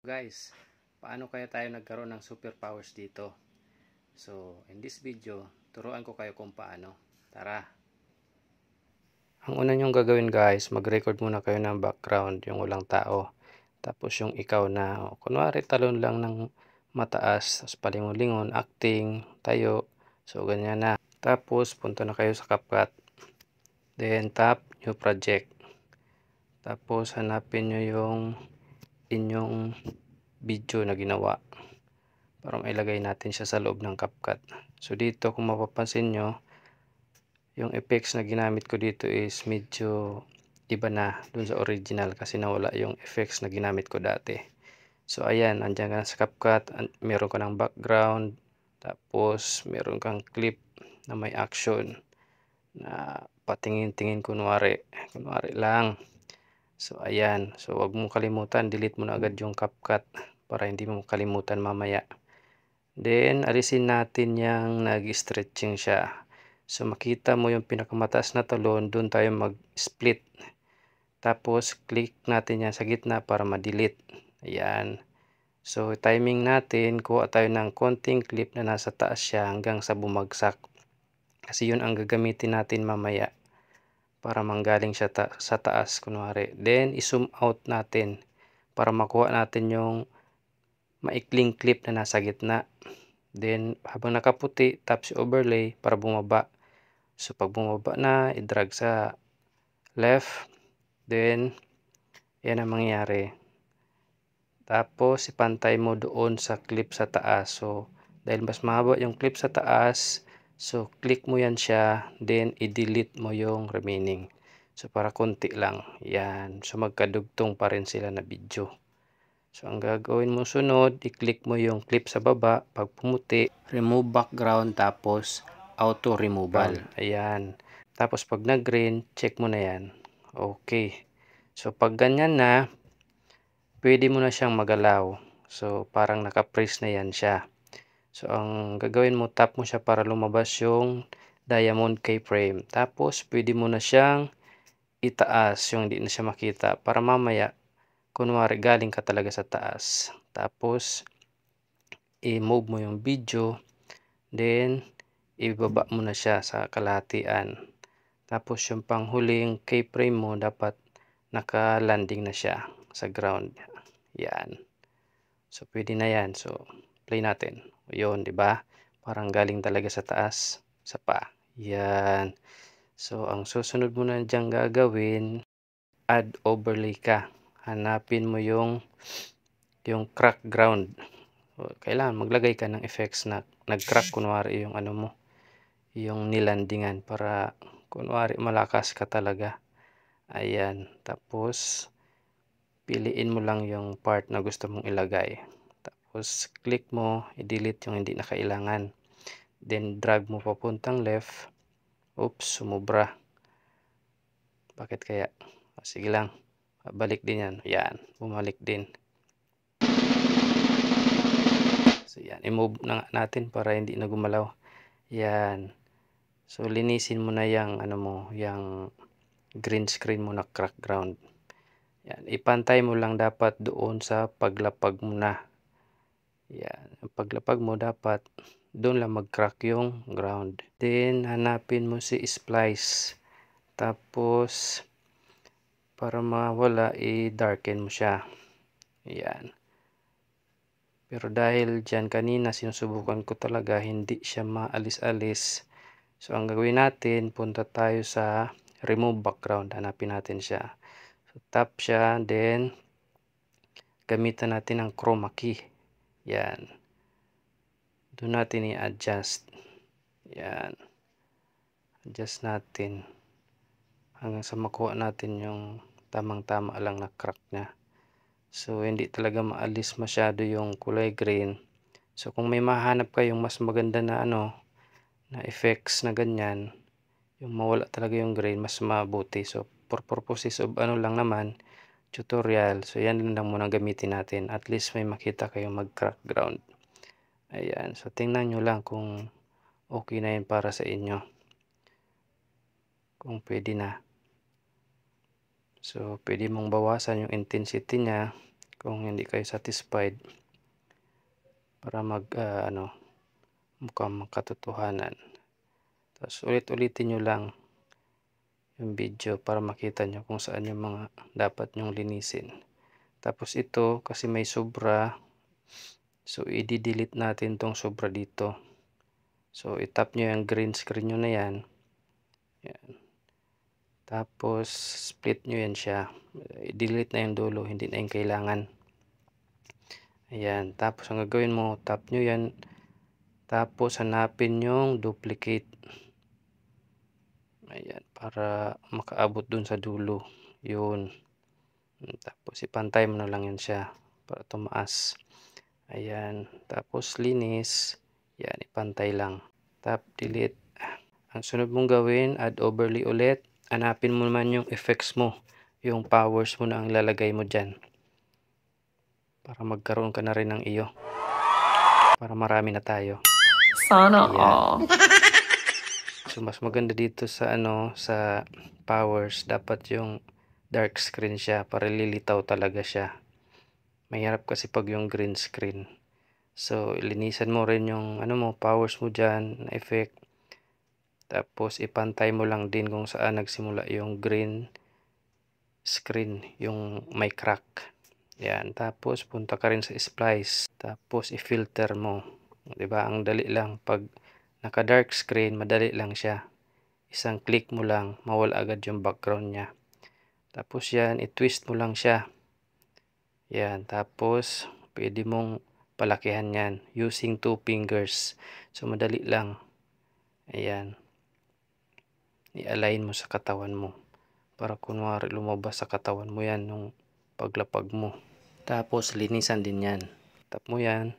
Guys, paano kaya tayo nagkaroon ng superpowers dito? So, in this video, turuan ko kayo kung paano. Tara! Ang una nyong gagawin guys, mag-record muna kayo ng background, yung walang tao. Tapos yung ikaw na, kunwari talon lang ng mataas, tapos palingon-lingon, acting, tayo. So, ganyan na. Tapos, punta na kayo sa CapCut. Then, tap, new project. Tapos, hanapin nyo yung inyong video na ginawa para mailagay natin siya sa loob ng CapCut. So dito kung mapapansin nyo, yung effects na ginamit ko dito is medyo iba na dun sa original kasi nawala yung effects na ginamit ko dati. So ayan, andyan ka sa CapCut, meron ka ng background, tapos meron kang clip na may action na patingin-tingin kunwari lang. So ayan, so wag mong kalimutan, delete mo na agad yung CapCut para hindi mo kalimutan mamaya. Then, alisin natin yung nag-stretching siya. So, makita mo yung pinakamataas na talon, doon tayo mag-split. Tapos, click natin yan sa gitna para ma-delete. Ayan. So, timing natin, kuha tayo ng konting clip na nasa taas siya hanggang sa bumagsak. Kasi yun ang gagamitin natin mamaya para manggaling siya sa taas, kunwari. Then, i-zoom out natin para makuha natin yung maikling clip na nasa gitna. Then, habang nakaputi, tap si overlay para bumaba. So, pag bumaba na, i-drag sa left. Then, yan ang mangyayari. Tapos, ipantay mo doon sa clip sa taas. So, dahil mas mahaba yung clip sa taas, so, click mo yan siya. Then, i-delete mo yung remaining. So, para konti lang. Yan. So, magkadugtong pa rin sila na video. So, ang gagawin mo sunod, i-click mo yung clip sa baba. Pag pumuti, remove background, tapos auto removal. Ayan. Tapos pag nag-green, check mo na yan. Okay. So, pag ganyan na, pwede mo na siyang magalaw. So, parang naka-freeze na yan siya. So, ang gagawin mo, tap mo siya para lumabas yung diamond keyframe. Tapos, pwede mo na siyang itaas yung hindi na siya makita para mamaya kunwari galing ka talaga sa taas, tapos i-move mo yung video, then ibaba mo na siya sa kalahatian, tapos yung panghuling keyframe mo dapat naka-landing na siya sa ground. Yan. So pwede na yan. So play natin. Yun, di ba? Parang galing talaga sa taas, sa pa. Yan. So ang susunod mo na diyang gagawin, add overlay ka. Hanapin mo yung crack ground. Kailangan maglagay ka ng effects na nag-crack kunwari yung ano mo, yung nilandingan para kunwari malakas ka talaga. Ayan. Tapos piliin mo lang yung part na gusto mong ilagay. Tapos click mo, i-delete yung hindi na kailangan. Then drag mo papuntang left. Oops, sumubra. Bakit kaya? Sige lang. Balik din yan. Ayan, bumalik din. So yan, i-move na natin para hindi na gumalaw. Yan. So linisin mo na yung ano mo, yung green screen mo na crack ground. Yan, ipantay mo lang dapat doon sa paglapag mo na. Yan, ang paglapag mo dapat doon lang mag-crack yung ground. Then hanapin mo si splice. Tapos para mawala, i-darken mo siya. Yan. Pero dahil dyan kanina sinusubukan ko talaga, hindi siya maalis-alis. So ang gagawin natin, punta tayo sa remove background. Hanapin natin siya. So tap siya, then gamitan natin ang chroma key. Yan. Doon natin i-adjust. Yan. Adjust natin hanggang sa makuha natin yung tamang-tama lang na crack niya. So hindi talaga maalis masyado yung kulay green. So kung may mahanap kayong mas maganda na ano, na effects na ganyan, yung mawala talaga yung green, mas mabuti. So for purposes of ano lang naman, tutorial, so yan lang muna gamitin natin. At least may makita kayong mag-crack ground. Ayan, so tingnan nyo lang kung okay na yun para sa inyo. Kung pwede na. So pwede mong bawasan yung intensity niya kung hindi kayo satisfied, para mukhang makatotohanan. Tapos ulit-ulitin nyo lang yung video para makita nyo kung saan yung mga dapat nyong linisin. Tapos ito kasi may sobra, so i-delete natin tong sobra dito. So itap nyo yung green screen nyo na yan. Tapos split nyo yan siya, i-delete na yung dulo, hindi na yung kailangan. Ayan, tapos ang gagawin mo, tap nyo yan, tapos hanapin yung duplicate. Ayan, para makaabot dun sa dulo. Yun. Tapos ipantay mo na lang yan siya para tumaas. Ayan, tapos linis. Yan, ipantay lang. Tap, delete. Ang sunod mong gawin, add overlay ulit. Hanapin mo naman yung effects mo, yung powers mo na ang lalagay mo dyan, para magkaroon ka na rin ng iyo, para marami na tayo. Sana all. So mas maganda dito sa sa powers, dapat yung dark screen siya para lilitaw talaga siya. Mahirap kasi pag yung green screen. So ilinisan mo rin yung powers mo dyan na effect. Tapos ipantay mo lang din kung saan nagsimula yung green screen, yung may crack. Yan, tapos punta ka rin sa splice. Tapos i-filter mo. 'Di ba? Ang dali lang pag naka dark screen, madali lang siya. Isang click mo lang, mawala agad yung background niya. Tapos yan, i-twist mo lang siya. Yan, tapos pwede mong palakihan yan using 2 fingers. So madali lang. Ayan. I-align mo sa katawan mo para kunwari lumabas sa katawan mo yan nung paglapag mo. Tapos linisan din yan. Tap mo yan,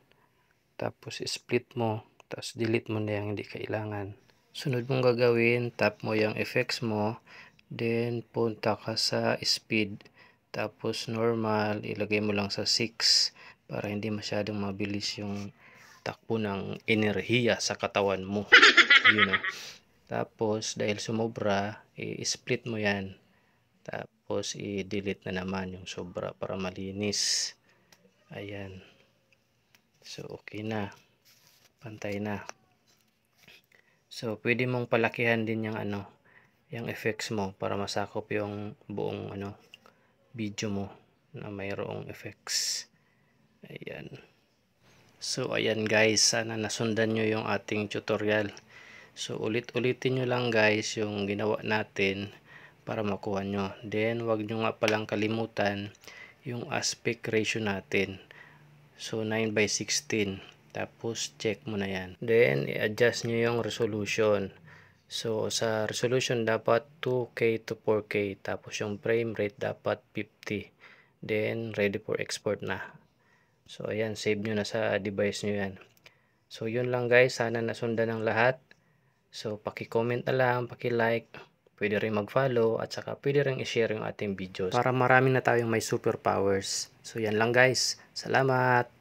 tapos split mo, tapos delete mo na yung hindi kailangan. Sunod mong gagawin, tap mo yung effects mo, then punta ka sa speed, tapos normal, ilagay mo lang sa 6 para hindi masyadong mabilis yung takbo ng enerhiya sa katawan mo. You know. Tapos dahil sumobra, i-split mo yan. Tapos i-delete na naman yung sobra para malinis. Ayan. So okay na. Pantay na. So pwede mong palakihan din yung yung effects mo para masakop yung buong video mo na mayroong effects. Ayan. So ayan guys, sana nasundan nyo yung ating tutorial. So ulit-ulitin nyo lang guys yung ginawa natin para makuha nyo. Then wag nyo nga palang kalimutan yung aspect ratio natin. So 9:16. Tapos check mo na yan. Then i-adjust nyo yung resolution. So sa resolution dapat 2K to 4K. Tapos yung frame rate dapat 50. Then ready for export na. So ayan, save nyo na sa device nyo yan. So yun lang guys, sana nasundan ng lahat. So paki-comment na lang, paki-like, pwede rin mag-follow at saka pwede rin i-share yung ating videos para marami na tayong may superpowers. So yan lang guys. Salamat!